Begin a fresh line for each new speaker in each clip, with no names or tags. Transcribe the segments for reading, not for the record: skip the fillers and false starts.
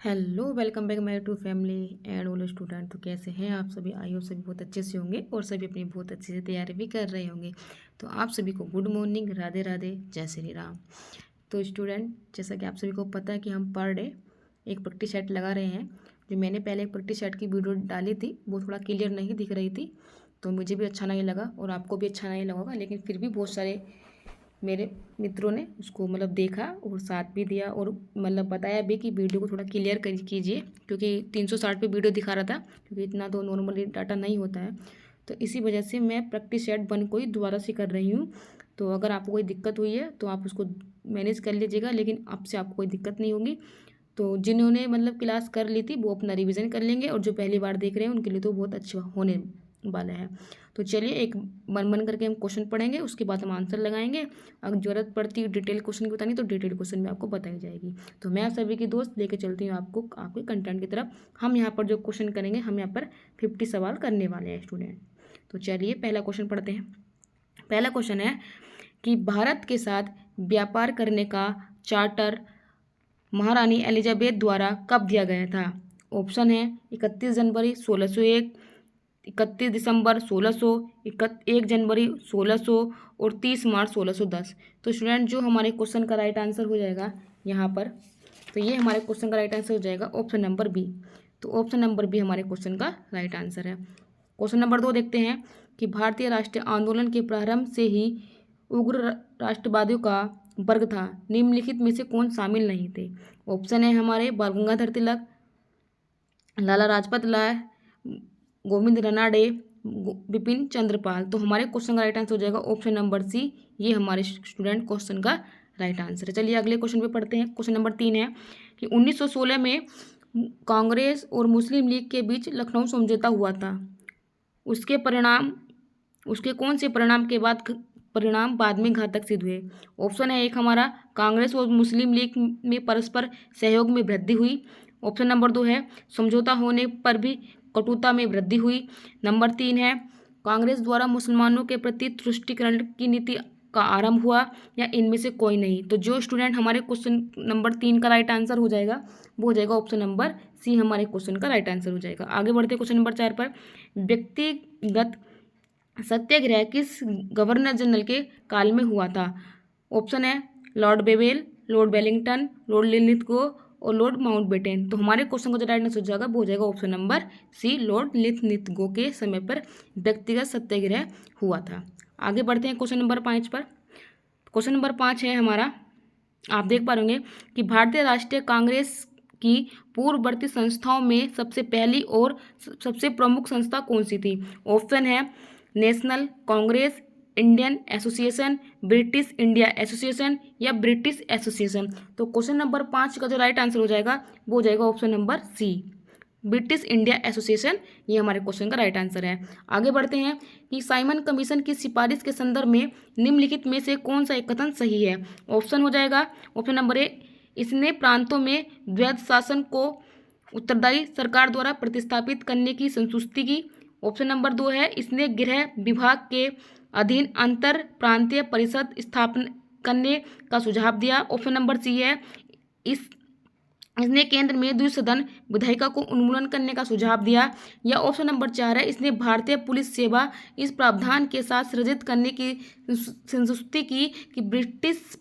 Hello, welcome back my to family and all student. तो कैसे हैं आप सभी? आई होप सभी बहुत अच्छे से होंगे और सभी अपनी बहुत अच्छे से तैयारी भी कर रहे होंगे। तो आप सभी को गुड मॉर्निंग, राधे राधे, जय श्री राम। तो स्टूडेंट, जैसा कि आप सभी को पता है कि हम पर डे एक प्रैक्टिस सेट लगा रहे हैं। जो मैंने पहले एक प्रैक्टिस सेट की वीडियो डाली थी वो थोड़ा क्लियर नहीं दिख रही थी, तो मुझे भी अच्छा नहीं लगा और आपको भी अच्छा नहीं लगा होगा, लेकिन फिर भी बहुत सारे मेरे मित्रों ने उसको देखा और साथ भी दिया और बताया भी कि वीडियो को थोड़ा क्लियर कर कीजिए, क्योंकि 360 पे वीडियो दिखा रहा था, क्योंकि इतना तो नॉर्मली डाटा नहीं होता है। तो इसी वजह से मैं प्रैक्टिस सेट 1 को ही दोबारा से कर रही हूँ। तो अगर आपको कोई दिक्कत हुई है तो आप उसको मैनेज कर लीजिएगा, लेकिन अब से आपको कोई दिक्कत नहीं होगी। तो जिन्होंने क्लास कर ली थी वो अपना रिवीजन कर लेंगे, और जो पहली बार देख रहे हैं उनके लिए तो बहुत अच्छा होने वाला है। तो चलिए एक मन मन करके हम क्वेश्चन पढ़ेंगे, उसके बाद हम आंसर लगाएंगे। अगर जरूरत पड़ती है डिटेल क्वेश्चन की बतानी तो डिटेल क्वेश्चन में आपको बताई जाएगी। तो मैं आप सभी की दोस्त लेके चलती हूँ आपको आपके कंटेंट की तरफ। हम यहाँ पर जो क्वेश्चन करेंगे, हम यहाँ पर 50 सवाल करने वाले हैं स्टूडेंट। तो चलिए पहला क्वेश्चन पढ़ते हैं। पहला क्वेश्चन है कि भारत के साथ व्यापार करने का चार्टर महारानी एलिजाबेथ द्वारा कब दिया गया था? ऑप्शन है 31 जनवरी 1601, 31 दिसंबर 1600, 1 जनवरी 1600 और 30 मार्च 1610। तो स्टूडेंट, जो हमारे क्वेश्चन का राइट आंसर हो जाएगा यहाँ पर, तो ये हमारे क्वेश्चन का राइट आंसर हो जाएगा ऑप्शन नंबर बी। तो ऑप्शन नंबर बी हमारे क्वेश्चन का राइट आंसर है। क्वेश्चन नंबर 2 देखते हैं कि भारतीय राष्ट्रीय आंदोलन के प्रारंभ से ही उग्र राष्ट्रवादियों का वर्ग था, निम्नलिखित में से कौन शामिल नहीं थे? ऑप्शन है हमारे बाल गंगाधर तिलक, लाला लाजपत राय, गोविंद रनाडे, विपिन चंद्रपाल। तो हमारे क्वेश्चन का राइट आंसर हो जाएगा ऑप्शन नंबर सी। ये हमारे स्टूडेंट क्वेश्चन का राइट आंसर है। चलिए अगले क्वेश्चन पे पढ़ते हैं। क्वेश्चन नंबर 3 है कि 1916 में कांग्रेस और मुस्लिम लीग के बीच लखनऊ समझौता हुआ था। उसके परिणाम उसके कौन से परिणाम बाद में घातक सिद्ध हुए? ऑप्शन है एक हमारा कांग्रेस और मुस्लिम लीग में परस्पर सहयोग में वृद्धि हुई। ऑप्शन नंबर 2 है समझौता होने पर भी कटुता में वृद्धि हुई। नंबर 3 है कांग्रेस द्वारा मुसलमानों के प्रति तुष्टीकरण की नीति का आरंभ हुआ, या इनमें से कोई नहीं। तो जो स्टूडेंट हमारे क्वेश्चन नंबर 3 का राइट आंसर हो जाएगा वो हो जाएगा ऑप्शन नंबर सी, हमारे क्वेश्चन का राइट आंसर हो जाएगा। आगे बढ़ते क्वेश्चन नंबर 4 पर। व्यक्तिगत सत्याग्रह किस गवर्नर जनरल के काल में हुआ था? ऑप्शन है Lord Wavell, Lord Wellington, Lord Lithgow और लॉर्ड माउंटबेटन। तो हमारे क्वेश्चन का जो राइट आंसर हो जाएगा वो हो जाएगा option number C, Lord Linlithgow के समय पर व्यक्तिगत सत्याग्रह हुआ था। आगे बढ़ते हैं क्वेश्चन नंबर 5 पर। क्वेश्चन नंबर 5 है हमारा, आप देख पा रहे कि भारतीय राष्ट्रीय कांग्रेस की पूर्ववर्ती संस्थाओं में सबसे पहली और सबसे प्रमुख संस्था कौन सी थी? ऑप्शन है national Congress, Indian association, British India association या ब्रिटिश एसोसिएशन। तो क्वेश्चन नंबर 5 का जो राइट आंसर हो जाएगा वो हो जाएगा option number C, British India association. ये हमारे क्वेश्चन का राइट आंसर है। आगे बढ़ते हैं कि साइमन कमीशन की सिफारिश के संदर्भ में निम्नलिखित में से कौन सा एक कथन सही है? ऑप्शन हो जाएगा ऑप्शन नंबर ए, इसने प्रांतों में द्वैध शासन को उत्तरदायी सरकार द्वारा प्रतिस्थापित करने की संतुष्टि की। ऑप्शन नंबर 2 है इसने गृह विभाग के अधीन अंतर प्रांतीय परिषद स्थापन करने का सुझाव दिया। ऑप्शन नंबर सी है इसने केंद्र में द्विसदन विधायिका को उन्मूलन करने का सुझाव दिया। या ऑप्शन नंबर 4 है इसने भारतीय पुलिस सेवा इस प्रावधान के साथ सृजित करने की संतुष्टि की कि ब्रिटिश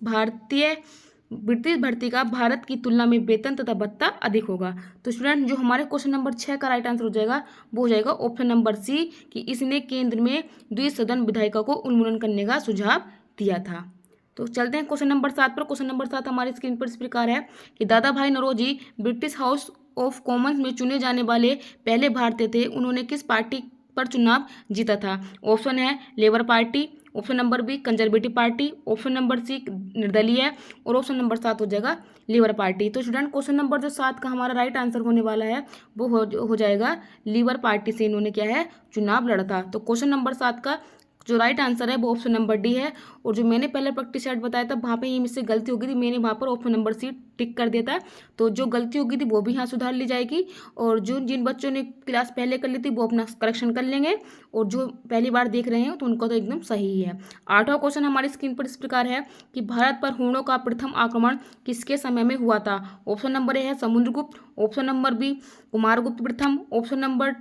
भर्ती का भारत की तुलना में वेतन तथा भत्ता अधिक होगा। तो स्टूडेंट, जो हमारे क्वेश्चन नंबर 6 का राइट आंसर हो जाएगा वो हो जाएगा ऑप्शन नंबर सी, कि इसने केंद्र में द्विसदन विधायिका को उन्मूलन करने का सुझाव दिया था। तो चलते हैं क्वेश्चन नंबर 7 पर। क्वेश्चन नंबर 7 हमारी स्क्रीन पर इस प्रकार है कि Dadabhai Naoroji British House of Commons में चुने जाने वाले पहले भारतीय थे। उन्होंने किस पार्टी पर चुनाव जीता था? ऑप्शन है Labour party, option number B Conservative party, option number C निर्दलीय और ऑप्शन नंबर 7 हो जाएगा लेबर पार्टी। तो स्टूडेंट, क्वेश्चन नंबर जो 7 का हमारा राइट आंसर होने वाला है वो हो जाएगा लेबर पार्टी से इन्होंने क्या है चुनाव लड़ा था। तो क्वेश्चन नंबर 7 का जो राइट आंसर है वो ऑप्शन नंबर डी है। और जो मैंने पहले प्रैक्टिस सेट बताया था वहाँ पे ये मुझसे गलती हो गई थी, मैंने वहाँ पर ऑप्शन नंबर सी टिक कर दिया था। तो जो गलती हो गई थी वो भी यहाँ सुधार ली जाएगी, और जो जिन बच्चों ने क्लास पहले कर ली थी वो अपना करेक्शन कर लेंगे, और जो पहली बार देख रहे हैं तो उनका तो एकदम सही ही है। 8वां क्वेश्चन हमारी स्क्रीन पर इस प्रकार है कि भारत पर हूणों का प्रथम आक्रमण किसके समय में हुआ था। ऑप्शन नंबर ए है Samudragupta, option number B Kumaragupta प्रथम, ऑप्शन नंबर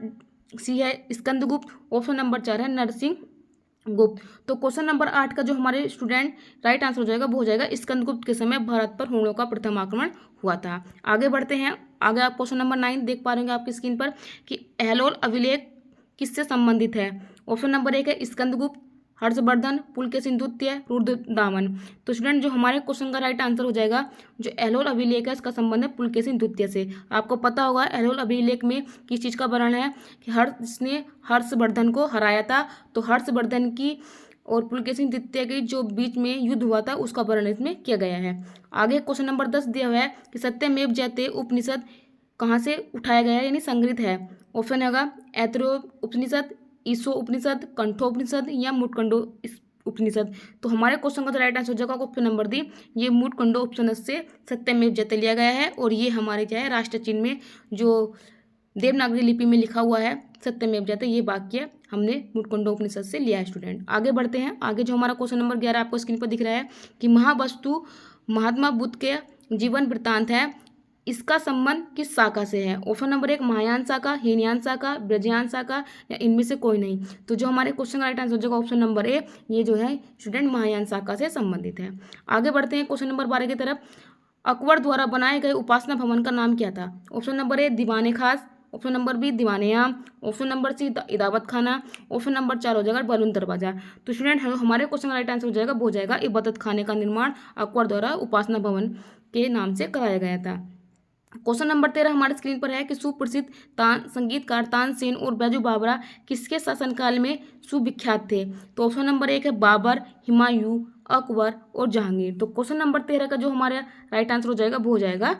सी है स्कंदगुप्त, ऑप्शन नंबर 4 है नरसिंह गुप्त। तो क्वेश्चन नंबर 8 का जो हमारे स्टूडेंट राइट आंसर हो जाएगा वो हो जाएगा स्कंदगुप्त के समय भारत पर हूणों का प्रथम आक्रमण हुआ था। आगे बढ़ते हैं, आगे आप क्वेश्चन नंबर 9 देख पा रहे होंगे आपकी स्क्रीन पर कि एहलोल अभिलेख किससे संबंधित है। ऑप्शन नंबर 1 है स्कंदगुप्त, हर्षवर्धन, पुलकेशिन द्वितीय, रुद्रदामन। तो स्टूडेंट जो हमारे क्वेश्चन का राइट आंसर हो जाएगा, जो एहलोल अभिलेख है इसका संबंध है पुलकेशिन द्वितीय से। आपको पता होगा एहलोल अभिलेख में किस चीज़ का वर्णन है कि जिसने हर्षवर्धन को हराया था, तो हर्षवर्धन की और पुलकेशिन द्वितीय के जो बीच में युद्ध हुआ था उसका वर्णन इसमें किया गया है। आगे क्वेश्चन नंबर 10 दिया हुआ है कि सत्यमेव जयते उपनिषद कहाँ से उठाया गया है यानी संग्रहित है। ऑप्शन होगा ऐतरेय उपनिषद, ईशो उपनिषद, कंठोपनिषद या मुटकंडो उपनिषद। तो हमारे क्वेश्चन का जो राइट आंसर हो जाएगा ऑप्शन नंबर डी, ये मुटकंडो उपनिषद से सत्यमेव जयते लिया गया है, और ये हमारे क्या है राष्ट्र चिन्ह में जो देवनागरी लिपि में लिखा हुआ है सत्यमेव जयते, ये वाक्य हमने मुटकंडो उपनिषद से लिया है। स्टूडेंट आगे बढ़ते हैं, आगे जो हमारा क्वेश्चन नंबर 11 आपको स्क्रीन पर दिख रहा है कि महावस्तु महात्मा बुद्ध के जीवन वृत्तांत है, इसका संबंध किस शाखा से है। ऑप्शन नंबर 1 महायान शाखा, हीनयान शाखा, ब्रजयान शाखा या इनमें से कोई नहीं। तो जो हमारे क्वेश्चन का राइट आंसर हो जाएगा ऑप्शन नंबर ए, ये जो है स्टूडेंट महायान शाखा से संबंधित है। आगे बढ़ते हैं क्वेश्चन नंबर 12 की तरफ। अकबर द्वारा बनाए गए उपासना भवन का नाम क्या था। ऑप्शन नंबर ए दीवाने खास, ऑप्शन नंबर बी दीवाने आम, ऑप्शन नंबर सी इदावत खाना, ऑप्शन नंबर 4 हो जाएगा बलून दरवाजा। तो स्टूडेंट हमारे क्वेश्चन का राइट आंसर हो जाएगा वो हो जाएगा इबादत खाने का निर्माण अकबर द्वारा उपासना भवन के नाम से कराया गया था। क्वेश्चन नंबर 13 हमारे स्क्रीन पर है कि सुप्रसिद्ध संगीतकार तानसेन और बैजू बावरा किसके शासनकाल में सुविख्यात थे। तो ऑप्शन नंबर 1 है बाबर, हुमायूं, अकबर और जहांगीर। तो क्वेश्चन नंबर 13 का जो हमारा राइट आंसर हो जाएगा वो हो जाएगा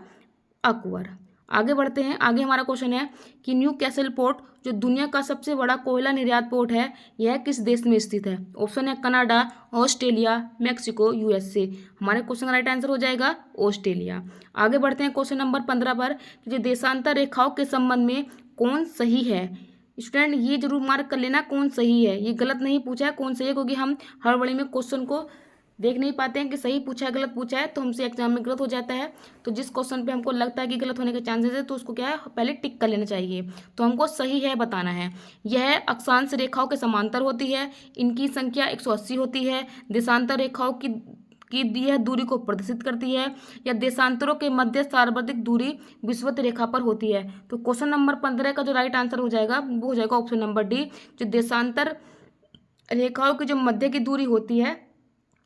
अकबर। आगे बढ़ते हैं, आगे हमारा क्वेश्चन है कि न्यू कैसल पोर्ट जो दुनिया का सबसे बड़ा कोयला निर्यात पोर्ट है यह किस देश में स्थित है। ऑप्शन है कनाडा, ऑस्ट्रेलिया, मैक्सिको, यूएसए। हमारे क्वेश्चन का राइट आंसर हो जाएगा ऑस्ट्रेलिया। आगे बढ़ते हैं क्वेश्चन नंबर 15 पर कि जो देशांतर रेखाओं के संबंध में कौन सही है। स्टूडेंट ये जरूर मार्क कर लेना कौन सही है, ये गलत नहीं पूछा है कौन सही है, क्योंकि हम हर बड़ी में क्वेश्चन को देख नहीं पाते हैं कि सही पूछा है गलत पूछा है, तो हमसे एग्जाम में गलत हो जाता है। तो जिस क्वेश्चन पे हमको लगता है कि गलत होने के चांसेस है तो उसको क्या है पहले टिक कर लेना चाहिए। तो हमको सही है बताना है। यह अक्षांश रेखाओं के समांतर होती है, इनकी संख्या 180 होती है, देशांतर रेखाओं की यह दूरी को प्रदर्शित करती है, या देशांतरों के मध्य सार्वत्रिक दूरी विषुवत रेखा पर होती है। तो क्वेश्चन नंबर 15 का जो राइट आंसर हो जाएगा वो हो जाएगा ऑप्शन नंबर डी, जो देशांतर रेखाओं की जो मध्य की दूरी होती है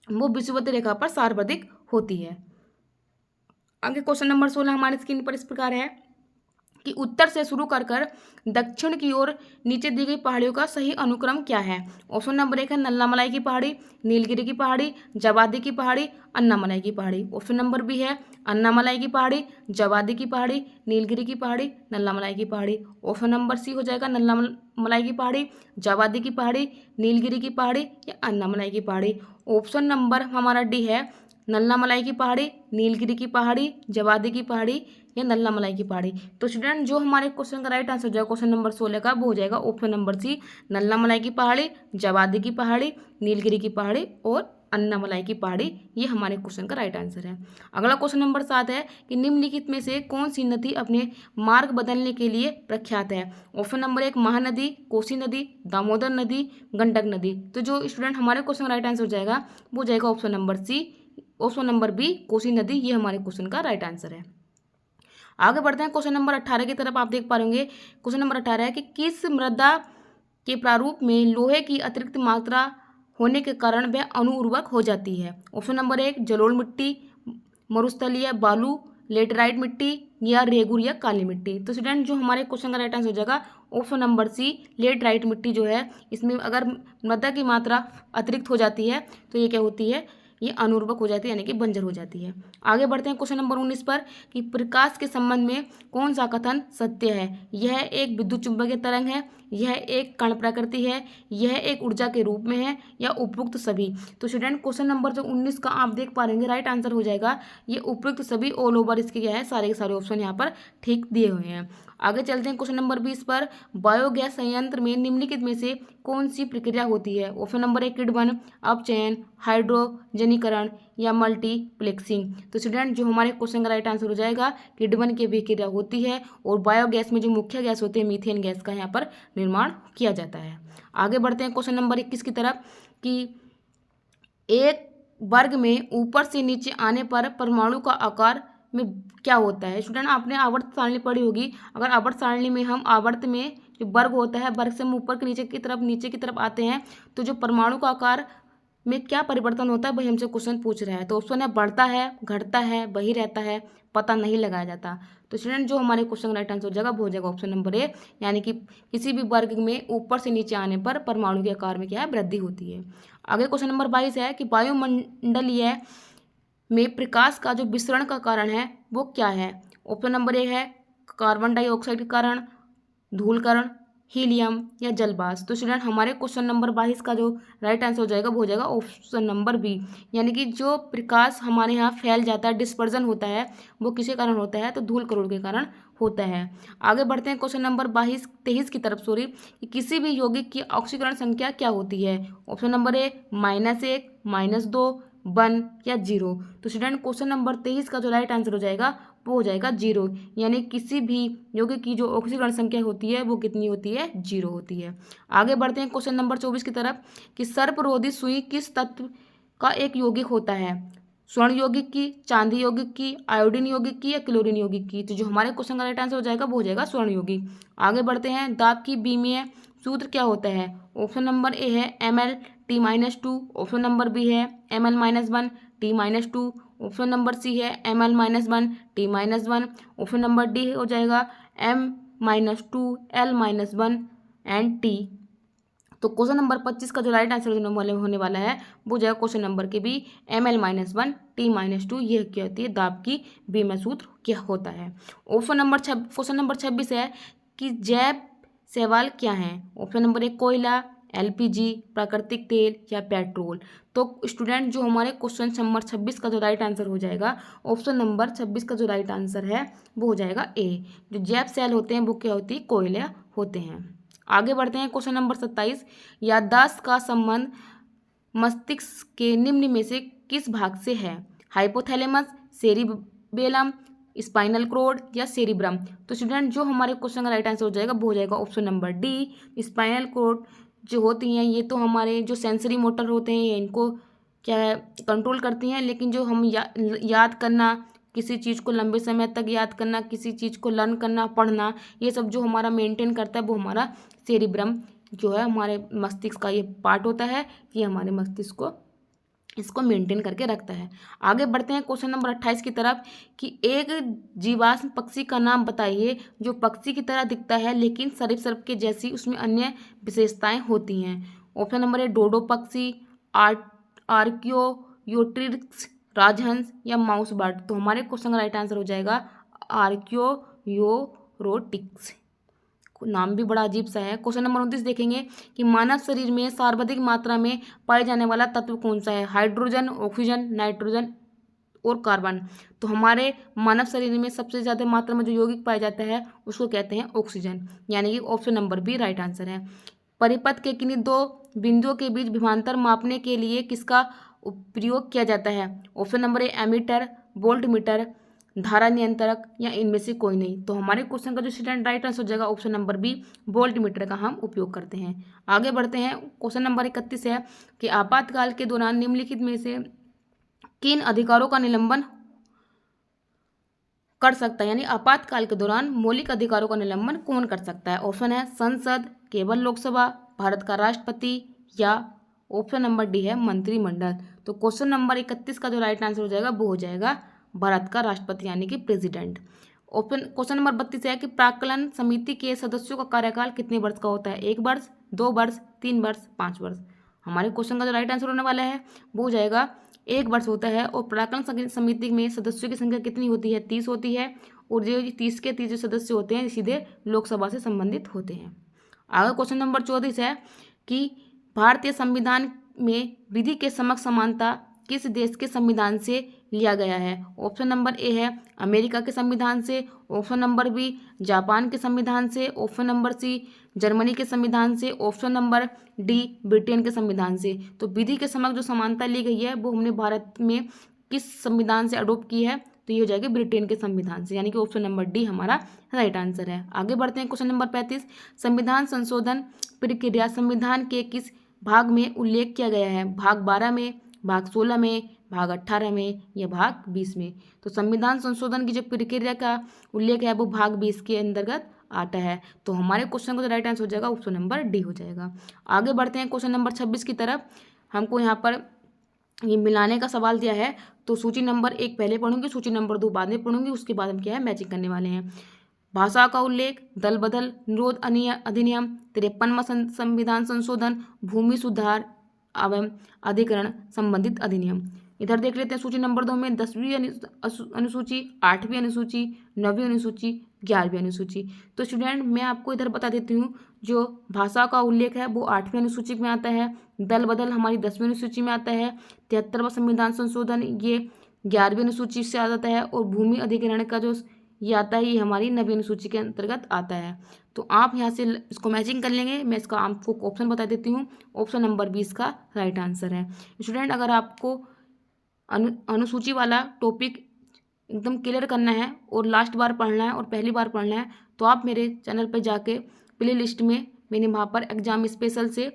वो विषुवत रेखा पर सार्वत्रिक होती है। आगे क्वेश्चन नंबर 16 हमारे स्क्रीन पर इस प्रकार है कि उत्तर से शुरू कर दक्षिण की ओर नीचे दी गई पहाड़ियों का सही अनुक्रम क्या है। ऑप्शन नंबर 1 है नल्लामलाई की पहाड़ी, नीलगिरी की पहाड़ी, जवादी की पहाड़ी, अन्नामलाई की पहाड़ी। ऑप्शन नंबर बी है अन्नामलाई की पहाड़ी, जवादी की पहाड़ी, नीलगिरी की पहाड़ी, नल्लामलाई की पहाड़ी। ऑप्शन नंबर सी हो जाएगा नल्लामलाई की पहाड़ी, जवादी की पहाड़ी, नीलगिरी की पहाड़ी या अन्नामलाई की पहाड़ी। ऑप्शन नंबर हमारा डी है नल्लामलाई की पहाड़ी, नीलगिरी की पहाड़ी, जवादी की पहाड़ी या नल्लामलाई की पहाड़ी। तो स्टूडेंट जो हमारे क्वेश्चन का राइट आंसर हो जाएगा क्वेश्चन नंबर 16 का वो हो जाएगा ऑप्शन नंबर सी नल्लामलाई की पहाड़ी, जवादी की पहाड़ी, नीलगिरी की पहाड़ी और अन्नामलाई की पहाड़ी, ये हमारे क्वेश्चन का राइट आंसर है। अगला क्वेश्चन नंबर 7 है कि निम्नलिखित में से कौन सी नदी अपने मार्ग बदलने के लिए प्रख्यात है। ऑप्शन नंबर 1 महानदी, कोसी नदी, दामोदर नदी, गंडक नदी। तो जो स्टूडेंट हमारे क्वेश्चन का राइट आंसर हो जाएगा वो हो जाएगा option number C, option number B Kosi नदी, ये हमारे क्वेश्चन का राइट आंसर है। आगे बढ़ते हैं क्वेश्चन नंबर 18 की तरफ। आप देख पा रहे होंगे क्वेश्चन नंबर 18 है कि किस मृदा के प्रारूप में लोहे की अतिरिक्त मात्रा होने के कारण वह अनुउर्वरक हो जाती है। ऑप्शन नंबर 1 जलोढ़ मिट्टी, मरुस्थलीय बालू, लेटराइट मिट्टी या रेगुर या काली मिट्टी। तो स्टूडेंट जो हमारे क्वेश्चन का राइट आंसर हो जाएगा ऑप्शन नंबर सी लेटराइट मिट्टी जो है, इसमें अगर मृदा की मात्रा अतिरिक्त हो जाती है तो ये क्या होती है, ये अनुर्वरक हो जाती है यानी कि बंजर हो जाती है। आगे बढ़ते हैं क्वेश्चन नंबर 19 पर कि प्रकाश के संबंध में कौन सा कथन सत्य है। यह एक विद्युत चुंबकीय तरंग है, यह एक कण प्रकृति है, यह एक ऊर्जा के रूप में है, या उपयुक्त सभी। तो स्टूडेंट क्वेश्चन नंबर जो 19 का आप देख पा रहे राइट आंसर हो जाएगा ये उपयुक्त सभी, ऑल ओवर इसके क्या है सारे के सारे ऑप्शन यहाँ पर ठीक दिए हुए हैं। आगे चलते हैं क्वेश्चन नंबर 20 पर। बायोगैस संयंत्र में निम्नलिखित में से कौन सी प्रक्रिया होती है? ऑप्शन नंबर ए किण्वन, अपचयन, हाइड्रोजनीकरण या मल्टीप्लेक्सिंग। तो स्टूडेंट जो हमारे क्वेश्चन का राइट आंसर हो जाएगा किण्वन की प्रक्रिया होती है, और बायोगैस में जो मुख्य गैस होती है मीथेन गैस का यहाँ पर निर्माण किया जाता है। आगे बढ़ते हैं क्वेश्चन नंबर 21 की तरफ कि एक वर्ग में ऊपर से नीचे आने पर परमाणु का आकार में क्या होता है? स्टूडेंट आपने आवर्त सारणी पढ़ी होगी। अगर आवर्त सारणी में हम आवर्त में जो वर्ग होता है, वर्ग से हम ऊपर के नीचे की तरफ आते हैं, तो जो परमाणु का आकार में क्या परिवर्तन होता है वही हमसे क्वेश्चन पूछ रहा है। तो ऑप्शन है बढ़ता है, घटता है, वही रहता है, पता नहीं लगाया जाता। तो स्टूडेंट जो हमारे क्वेश्चन का राइट आंसर हो जाएगा वो हो जाएगा ऑप्शन नंबर ए, यानी कि किसी भी वर्ग में ऊपर से नीचे आने पर परमाणु के आकार में क्या है वृद्धि होती है। आगे क्वेश्चन नंबर 22 है कि वायुमंडलीय में प्रकाश का जो विसरण का कारण है वो क्या है? ऑप्शन नंबर ए है कार्बन डाइऑक्साइड के कारण, धूलकण, हीलियम या जलवाष्प। तो स्टूडेंट हमारे क्वेश्चन नंबर 22 का जो राइट आंसर हो जाएगा वो हो जाएगा ऑप्शन नंबर बी, यानी कि जो प्रकाश हमारे यहाँ फैल जाता है, डिस्पर्जन होता है, वो किसके कारण होता है? तो धूलकणों के कारण होता है। आगे बढ़ते हैं क्वेश्चन नंबर 23 की तरफ कि किसी भी यौगिक की ऑक्सीकरण संख्या क्या होती है? ऑप्शन नंबर ए -1, -2, 1 या 0। तो स्टूडेंट क्वेश्चन नंबर 23 का जो राइट आंसर हो जाएगा वो हो जाएगा 0, यानी किसी भी यौगिक की जो ऑक्सीकरण संख्या होती है वो कितनी होती है? 0 होती है। आगे बढ़ते हैं क्वेश्चन नंबर 24 की तरफ कि सर्परोधी सुई किस तत्व का एक यौगिक होता है? स्वर्ण यौगिक की, चांदी यौगिक की, आयोडीन यौगिक की या क्लोरीन यौगिक की? तो जो हमारे क्वेश्चन का राइट आंसर हो जाएगा वो हो जाएगा स्वर्ण यौगिक। आगे बढ़ते हैं दाब की बीमीय सूत्र क्या होता है? ऑप्शन नंबर ए है Ml(T-2), ऑप्शन नंबर बी है Ml-1 T-2, ऑप्शन नंबर सी है Ml-1 T-1, option number D हो जाएगा M-2 L-1 एंड T। तो क्वेश्चन नंबर 25 का जो राइट आंसर होने वाला है वो जाएगा क्वेश्चन नंबर के बी Ml-1 T-2। ये क्या होती है? दाब की बीमीय सूत्र क्या होता है? क्वेश्चन नंबर 26 है कि जैव शैवाल क्या है? ऑप्शन नंबर ए कोयला, LPG, प्राकृतिक तेल या पेट्रोल। तो स्टूडेंट जो हमारे क्वेश्चन नंबर 26 का जो राइट आंसर हो जाएगा, ऑप्शन नंबर 26 का जो राइट आंसर है वो हो जाएगा ए। जो जैव सेल होते हैं वो क्या होती है? कोयला होते हैं। आगे बढ़ते हैं क्वेश्चन नंबर 27, याददाश्त का संबंध मस्तिष्क के निम्न में से किस भाग से है? हाइपोथैलेमस, सेरिबेलम, स्पाइनल कॉर्ड या सेरिब्रम। तो स्टूडेंट जो हमारे क्वेश्चन का राइट आंसर हो जाएगा वो हो जाएगा option number D, spinal cord जो होती हैं ये तो हमारे जो सेंसरी मोटर होते हैं ये इनको क्या है कंट्रोल करती हैं, लेकिन जो हम याद करना, किसी चीज़ को लंबे समय तक याद करना, किसी चीज़ को लर्न करना, पढ़ना, ये सब जो हमारा मेंटेन करता है वो हमारा सेरिब्रम जो है हमारे मस्तिष्क का ये पार्ट होता है, ये हमारे मस्तिष्क को इसको मेंटेन करके रखता है। आगे बढ़ते हैं क्वेश्चन नंबर 28 की तरफ कि एक जीवाश्म पक्षी का नाम बताइए जो पक्षी की तरह दिखता है लेकिन सरीसृप के जैसी उसमें अन्य विशेषताएं होती हैं। ऑप्शन नंबर ए डोडो पक्षी, आर्कियोयोट्रिक्स, राजहंस या माउस बर्ड। तो हमारे क्वेश्चन का राइट आंसर हो जाएगा आर्कियोयोरोटिक्स। नाम भी बड़ा अजीब सा है। क्वेश्चन नंबर 29 देखेंगे कि मानव शरीर में सर्वाधिक मात्रा में पाए जाने वाला तत्व कौन सा है? हाइड्रोजन, ऑक्सीजन, नाइट्रोजन और कार्बन। तो हमारे मानव शरीर में सबसे ज़्यादा मात्रा में जो यौगिक पाया जाता है उसको कहते हैं ऑक्सीजन, यानी कि option number B right answer है। परिपथ के किन्हीं दो बिंदुओं के बीच विभवांतर मापने के लिए किसका प्रयोग किया जाता है? Option number A ammeter, voltmeter, धारा नियंत्रक या इनमें से कोई नहीं। तो हमारे क्वेश्चन का जो स्टूडेंट राइट आंसर हो जाएगा ऑप्शन नंबर बी, वोल्टमीटर का हम उपयोग करते हैं। आगे बढ़ते हैं क्वेश्चन नंबर 31 है कि आपातकाल के दौरान निम्नलिखित में से किन अधिकारों का निलंबन कर सकता है? यानी आपातकाल के दौरान मौलिक अधिकारों का निलंबन कौन कर सकता है? ऑप्शन है संसद, केवल लोकसभा, भारत का राष्ट्रपति या ऑप्शन नंबर डी है मंत्रिमंडल। तो क्वेश्चन नंबर 31 का जो राइट आंसर हो जाएगा वो हो जाएगा भारत का राष्ट्रपति यानी कि प्रेसिडेंट। क्वेश्चन नंबर 32 है कि प्राक्कलन समिति के सदस्यों का कार्यकाल कितने वर्ष का होता है? 1 वर्ष, 2 वर्ष, 3 वर्ष, 5 वर्ष। हमारे क्वेश्चन का जो राइट आंसर होने वाला है वो हो जाएगा 1 वर्ष होता है। और प्राक्कलन समिति में सदस्यों की संख्या कितनी होती है? 30 होती है। और जो 30 के 30 सदस्य होते हैं सीधे लोकसभा से संबंधित होते हैं। आगे क्वेश्चन नंबर 34 है कि भारतीय संविधान में विधि के समक्ष समानता किस देश के संविधान से लिया गया है? ऑप्शन नंबर ए है अमेरिका के संविधान से, ऑप्शन नंबर बी जापान के संविधान से, ऑप्शन नंबर सी जर्मनी के संविधान से, ऑप्शन नंबर डी ब्रिटेन के संविधान से। तो विधि के समक्ष जो समानता ली गई है वो हमने भारत में किस संविधान से अडोप्ट की है? तो ये हो जाएगी ब्रिटेन के संविधान से, यानी कि ऑप्शन नंबर डी हमारा राइट आंसर है। आगे बढ़ते हैं क्वेश्चन नंबर 35, संविधान संशोधन प्रक्रिया संविधान के किस भाग में उल्लेख किया गया है? भाग 12 में, भाग 16 में, भाग 18 में या भाग 20 में? तो संविधान संशोधन की जो प्रक्रिया का उल्लेख है वो भाग 20 के अंतर्गत आता है। तो हमारे क्वेश्चन का जो राइट आंसर हो जाएगा ऑप्शन नंबर डी हो जाएगा। आगे बढ़ते हैं क्वेश्चन नंबर 26 की तरफ। हमको यहाँ पर ये मिलाने का सवाल दिया है, तो सूची नंबर 1 पहले पढ़ूंगी, सूची नंबर 2 बाद में पढ़ूंगी, उसके बाद हम क्या है मैचिंग करने वाले हैं। भाषा का उल्लेख, दल बदल, निरोध अधिनियम, 53वां संविधान संशोधन, भूमि सुधार एवं अधिकरण संबंधित अधिनियम। इधर देख लेते हैं सूची नंबर 2 में 10वीं अनुसूची, 8वीं अनुसूची, 9वीं अनुसूची, 11वीं अनुसूची। तो स्टूडेंट मैं आपको इधर बता देती हूँ, जो भाषा का उल्लेख है वो 8वीं अनुसूची में आता है, दल बदल हमारी 10वीं अनुसूची में आता है, 73वां संविधान संशोधन ये 11वीं अनुसूची से आ जाता है, और भूमि अधिग्रहण का जो ये आता है ये हमारी 9वीं अनुसूची के अंतर्गत आता है। तो आप यहाँ से इसको मैचिंग कर लेंगे। मैं इसका आपको ऑप्शन बता देती हूँ, ऑप्शन नंबर 20 का राइट आंसर है। स्टूडेंट अगर आपको अनुसूची वाला टॉपिक एकदम क्लियर करना है और लास्ट बार पढ़ना है और पहली बार पढ़ना है, तो आप मेरे चैनल पर जाके प्ले लिस्ट में मैंने वहाँ पर एग्जाम स्पेशल से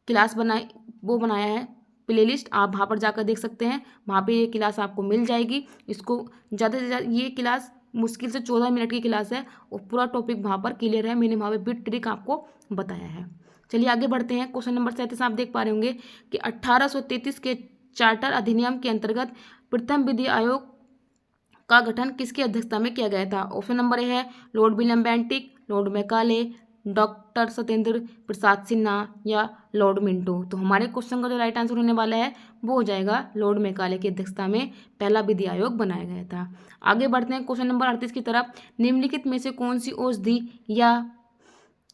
क्लास बनाया है प्ले लिस्ट, आप वहाँ पर जाकर देख सकते हैं। वहाँ पे ये क्लास आपको मिल जाएगी। इसको ज़्यादा से ज़्यादा ये क्लास मुश्किल से 14 मिनट की क्लास है और पूरा टॉपिक वहाँ पर क्लियर है। मैंने वहाँ पे बिट ट्रिक आपको बताया है। चलिए आगे बढ़ते हैं। क्वेश्चन नंबर 37 आप देख पा रहे होंगे कि 1833 के चार्टर अधिनियम के अंतर्गत प्रथम विधि आयोग का गठन किसकी अध्यक्षता में किया गया था? ऑप्शन नंबर ए है Lord William Bentinck, Lord Macaulay, doctor Satyendra Prasad Sinha या लॉर्ड मिंटो। तो हमारे क्वेश्चन का जो राइट आंसर होने वाला है वो हो जाएगा लॉर्ड मैकाले की अध्यक्षता में पहला विधि आयोग बनाया गया था। आगे बढ़ते हैं क्वेश्चन नंबर 38 की तरफ। निम्नलिखित में से कौन सी औषधि या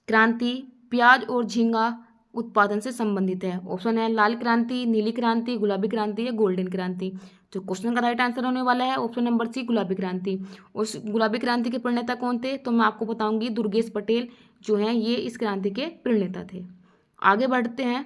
क्रांति प्याज और झींगा उत्पादन से संबंधित है? ऑप्शन है लाल क्रांति, नीली क्रांति, गुलाबी क्रांति या गोल्डन क्रांति। तो क्वेश्चन का राइट आंसर होने वाला है ऑप्शन नंबर सी गुलाबी क्रांति। उस गुलाबी क्रांति के प्रणेता कौन थे? तो मैं आपको बताऊंगी, दुर्गेश पटेल जो हैं ये इस क्रांति के प्रणेता थे। आगे बढ़ते हैं।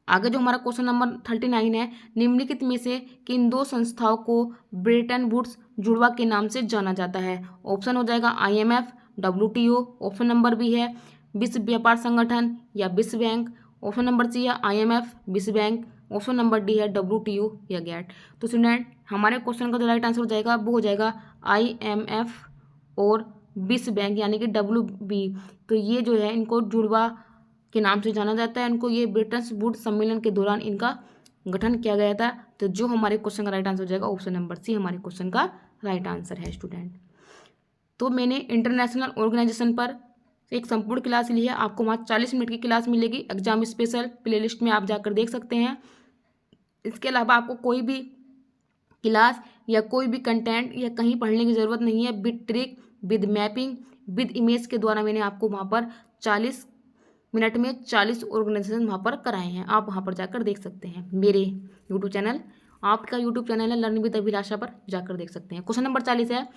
आगे जो हमारा क्वेश्चन नंबर 39 है, निम्नलिखित में से किन दो संस्थाओं को ब्रेटन वुड्स जुड़वा के नाम से जाना जाता है? ऑप्शन हो जाएगा IMF, WTO, option number B है विश्व व्यापार संगठन या विश्व बैंक, ऑप्शन नंबर सी है IMF, विश्व बैंक, ऑप्शन नंबर डी है WTO या गैट। तो स्टूडेंट हमारे क्वेश्चन का जो राइट आंसर हो जाएगा वो हो जाएगा IMF और विश्व बैंक यानी कि WB। तो ये जो है इनको जुड़वा के नाम से जाना जाता है। इनको ये ब्रिटन वुड्स सम्मेलन के दौरान इनका गठन किया गया था। तो जो हमारे क्वेश्चन का राइट आंसर हो जाएगा ऑप्शन नंबर सी हमारे क्वेश्चन का राइट आंसर है स्टूडेंट। तो मैंने इंटरनेशनल ऑर्गेनाइजेशन पर एक संपूर्ण क्लास ली है, आपको वहाँ 40 मिनट की क्लास मिलेगी एग्जाम स्पेशल, प्लेलिस्ट में आप जाकर देख सकते हैं। इसके अलावा आपको कोई भी क्लास या कोई भी कंटेंट या कहीं पढ़ने की ज़रूरत नहीं है। With trick, with mapping, with image के द्वारा मैंने आपको वहाँ पर 40 मिनट में 40 ऑर्गेनाइजेशन वहाँ पर कराए हैं। आप वहाँ पर जाकर देख सकते हैं। मेरे यूट्यूब चैनल, आपका यूट्यूब चैनल है लर्न विद अभिलाषा, पर जाकर देख सकते हैं। क्वेश्चन नंबर 40 है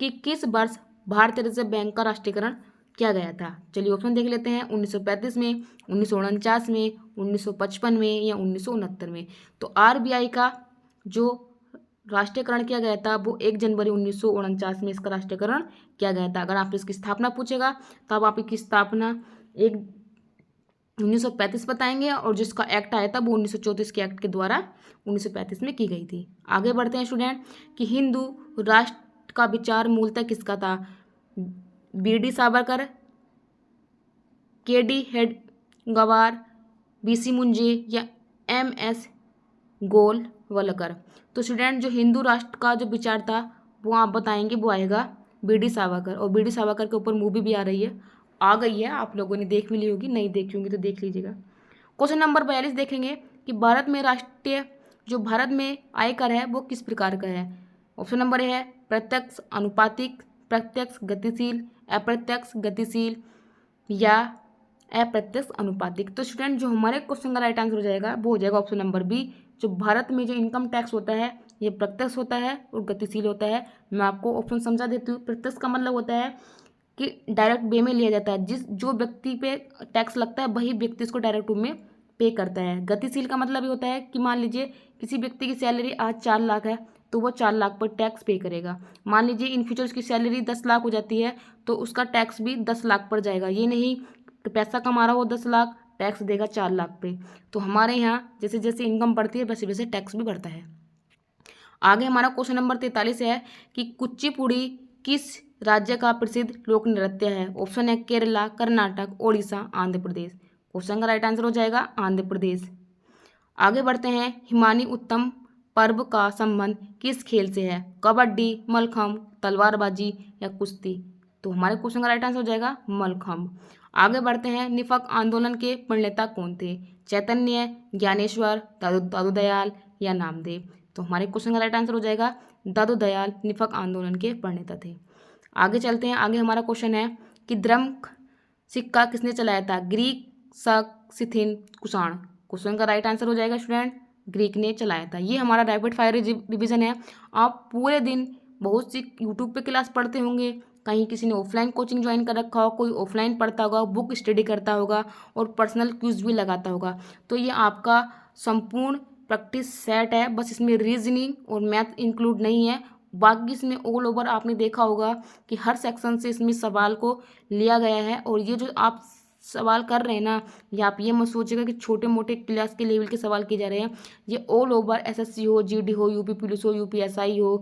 कि किस वर्ष भारतीय रिजर्व बैंक का राष्ट्रीयकरण किया गया था? चलिए ऑप्शन देख लेते हैं। 1935 में, 1949 में, 1955 में या 1969 में। तो RBI का जो राष्ट्रीयकरण किया गया था वो 1 जनवरी 1949 में इसका राष्ट्रीयकरण किया गया था। अगर आप इसकी स्थापना पूछेगा तब आप इसकी स्थापना 1935 बताएंगे और जिसका एक्ट आया था वो 1934 के एक्ट के द्वारा 1935 में की गई थी। आगे बढ़ते हैं स्टूडेंट कि हिंदू राष्ट्र का विचार मूलतः किसका था? BD Savarkar, KD Hedgewar, BC Moonje या MS गोलवलकर। तो स्टूडेंट जो हिंदू राष्ट्र का जो विचार था वो आप बताएंगे वो आएगा BD सावरकर। और BD सावरकर के ऊपर मूवी भी आ गई है, आप लोगों ने देख भी ली होगी, नहीं देखी होंगी तो देख लीजिएगा। क्वेश्चन नंबर 42 देखेंगे कि भारत में आयकर है वो किस प्रकार का है? ऑप्शन नंबर ए है प्रत्यक्ष, अनुपातिक, प्रत्यक्ष, गतिशील, अप्रत्यक्ष, गतिशील, या अप्रत्यक्ष अनुपातिक। तो स्टूडेंट जो हमारे क्वेश्चन का राइट आंसर हो जाएगा वो हो जाएगा ऑप्शन नंबर बी। जो भारत में जो इनकम टैक्स होता है ये प्रत्यक्ष होता है और गतिशील होता है। मैं आपको ऑप्शन समझा देती हूँ। प्रत्यक्ष का मतलब होता है कि डायरेक्ट वे में लिया जाता है, जो व्यक्ति पे टैक्स लगता है वही व्यक्ति इसको डायरेक्ट वे में पे करता है। गतिशील का मतलब ये होता है कि मान लीजिए किसी व्यक्ति की सैलरी आज 4 लाख है तो वो 4 लाख पर टैक्स पे करेगा। मान लीजिए इन फ्यूचर उसकी सैलरी 10 लाख हो जाती है तो उसका टैक्स भी 10 लाख पर जाएगा। ये नहीं कि पैसा कमा रहा हो 10 लाख, टैक्स देगा 4 लाख पे। तो हमारे यहाँ जैसे जैसे इनकम बढ़ती है वैसे वैसे टैक्स भी बढ़ता है। आगे हमारा क्वेश्चन नंबर 43 है कि कुचिपुड़ी किस राज्य का प्रसिद्ध लोक नृत्य है। ऑप्शन है केरला, कर्नाटक, ओडिशा, आंध्र प्रदेश। क्वेश्चन का राइट आंसर हो जाएगा आंध्र प्रदेश। आगे बढ़ते हैं। हिमानी उत्तम पर्व का संबंध किस खेल से है। कबड्डी, मलखम्ब, तलवारबाजी या कुश्ती। तो हमारे क्वेश्चन का राइट आंसर हो जाएगा मलखम्ब। आगे बढ़ते हैं। निफक आंदोलन के प्रणेता कौन थे। चैतन्य, ज्ञानेश्वर, दादू दयाल या नामदेव। तो हमारे क्वेश्चन का राइट आंसर हो जाएगा दादू दयाल निफक आंदोलन के प्रणेता थे। आगे चलते हैं। आगे हमारा क्वेश्चन है कि द्रम्क सिक्का किसने चलाया था। ग्रीक, शक, सिथिन, कुषाण। क्वेश्चन का राइट आंसर हो जाएगा स्टूडेंट ग्रीक ने चलाया था। ये हमारा रैपिड फायर रिवीजन है। आप पूरे दिन बहुत सी यूट्यूब पे क्लास पढ़ते होंगे, कहीं किसी ने ऑफलाइन कोचिंग ज्वाइन कर रखा हो, कोई ऑफलाइन पढ़ता होगा, बुक स्टडी करता होगा और पर्सनल क्यूज भी लगाता होगा। तो ये आपका संपूर्ण प्रैक्टिस सेट है। बस इसमें रीजनिंग और मैथ इंक्लूड नहीं है। बाकी इसमें ऑल ओवर आपने देखा होगा कि हर सेक्शन से इसमें सवाल को लिया गया है। और ये जो आप सवाल कर रहे हैं ना, ये आप ये मत सोचिएगा कि छोटे मोटे क्लास के लेवल के सवाल किए जा रहे हैं। ये ऑल ओवर एसएससी हो, जीडी हो, यूपी पुलिस हो, यूपीएसआई हो,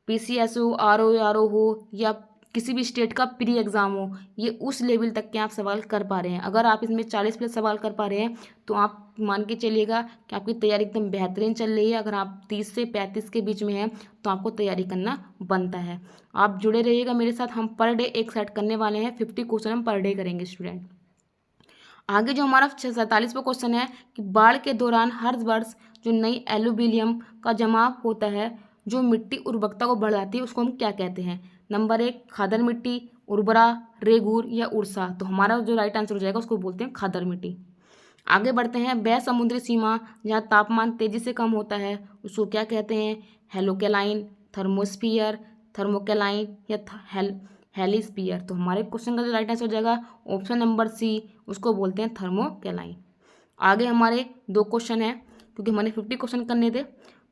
पीसीएस हो, आरओ हो या किसी भी स्टेट का प्री एग्ज़ाम हो, ये उस लेवल तक के आप सवाल कर पा रहे हैं। अगर आप इसमें 40 प्लस सवाल कर पा रहे हैं तो आप मान के चलिएगा कि आपकी तैयारी एकदम बेहतरीन चल रही है। अगर आप 30 से 35 के बीच में हैं तो आपको तैयारी करना बनता है। आप जुड़े रहिएगा मेरे साथ। हम पर डे एक सेट करने वाले हैं। 50 क्वेश्चन हम पर डे करेंगे स्टूडेंट। आगे जो हमारा 47वां क्वेश्चन है कि बाढ़ के दौरान हर वर्ष जो नई एलुविलियम का जमाव होता है जो मिट्टी उर्वरकता को बढ़ाती है उसको हम क्या कहते हैं। नंबर 1 खादर मिट्टी, उर्वरा, रेगूर या उर्सा। तो हमारा जो राइट आंसर हो जाएगा उसको बोलते हैं खादर मिट्टी। आगे बढ़ते हैं। वह समुद्री सीमा जहाँ तापमान तेजी से कम होता है उसको क्या कहते हैं। हेलोकेलाइन, थर्मोस्फियर, थर्मोकेलाइन या हेलिस्फियर। तो हमारे क्वेश्चन का जो राइट आंसर हो जाएगा ऑप्शन नंबर सी, उसको बोलते हैं थर्मोकेलाइन। आगे हमारे 2 क्वेश्चन है क्योंकि हमारे 50 क्वेश्चन करने थे।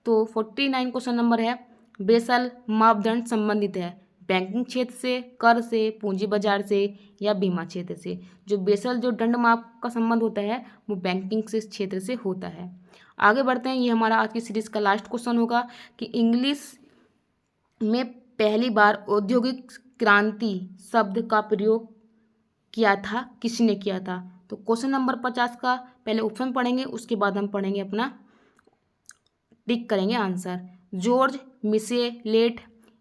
तो 49 क्वेश्चन नंबर है बेसल मापदंड संबंधित है बैंकिंग क्षेत्र से, कर से, पूंजी बाजार से या बीमा क्षेत्र से। जो बेसल जो दंड माप का संबंध होता है वो बैंकिंग से क्षेत्र से होता है। आगे बढ़ते हैं। ये हमारा आज की सीरीज का लास्ट क्वेश्चन होगा कि इंग्लिश में पहली बार औद्योगिक क्रांति शब्द का प्रयोग किया था किसने किया था। तो क्वेश्चन नंबर 50 का पहले ऑप्शन पढ़ेंगे उसके बाद हम पढ़ेंगे अपना टिक करेंगे आंसर। जॉर्ज मिशेलेट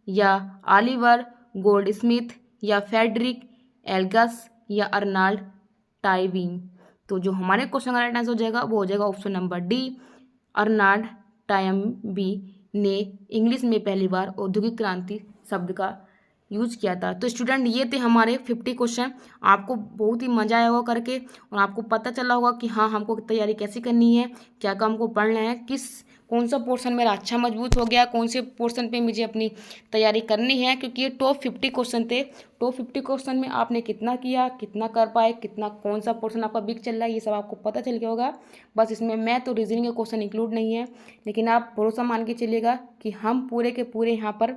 या ऑलिवर गोल्डस्मिथ या फेडरिक एल्गस या अर्नाल्ड टाइबिंग। तो जो हमारे क्वेश्चन का राइट आंसर हो जाएगा वो हो जाएगा ऑप्शन नंबर डी, अर्नाल्ड टाइम्बी ने इंग्लिश में पहली बार औद्योगिक क्रांति शब्द का यूज किया था। तो स्टूडेंट ये थे हमारे 50 क्वेश्चन। आपको बहुत ही मजा आया होगा करके और आपको पता चला होगा कि हाँ हमको तैयारी कैसे करनी है, क्या क्या हमको पढ़ना है, कौन सा पोर्शन मेरा अच्छा मजबूत हो गया, कौन से पोर्शन पे मुझे अपनी तैयारी करनी है। क्योंकि ये टॉप 50 क्वेश्चन थे। टॉप 50 क्वेश्चन में आपने कितना किया, कितना कर पाए, कितना कौन सा पोर्शन आपका वीक चल रहा है, ये सब आपको पता चल गया होगा। बस इसमें मैथ और रीजनिंग के क्वेश्चन इंक्लूड नहीं है। लेकिन आप भरोसा मान के चलिएगा कि हम पूरे के पूरे यहाँ पर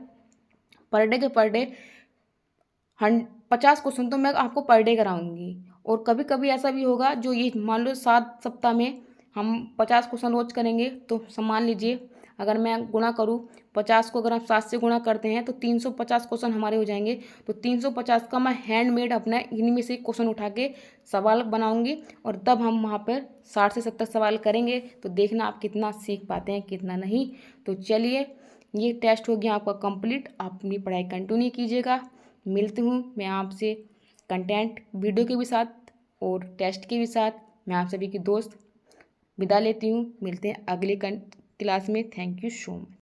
डे के पर डे 50 क्वेश्चन तो मैं आपको पर डे कराऊंगी। और कभी कभी ऐसा भी होगा जो ये मान लो 7 सप्ताह में हम 50 क्वेश्चन रोज करेंगे तो मान लीजिए अगर मैं गुणा करूँ 50 को अगर हम 7 से गुणा करते हैं तो 350 क्वेश्चन हमारे हो जाएंगे। तो 350 का मैं हैंडमेड अपना इनमें से क्वेश्चन उठा के सवाल बनाऊंगी और तब हम वहाँ पर 60 से 70 सवाल करेंगे। तो देखना आप कितना सीख पाते हैं कितना नहीं। तो चलिए ये टेस्ट हो गया आपका कंप्लीट। आप अपनी पढ़ाई कंटिन्यू कीजिएगा। मिलती हूँ मैं आपसे कंटेंट वीडियो के भी साथ और टेस्ट के भी साथ। मैं आप सभी की दोस्त विदा लेती हूँ। मिलते हैं अगली क्लास में। Thank you so much.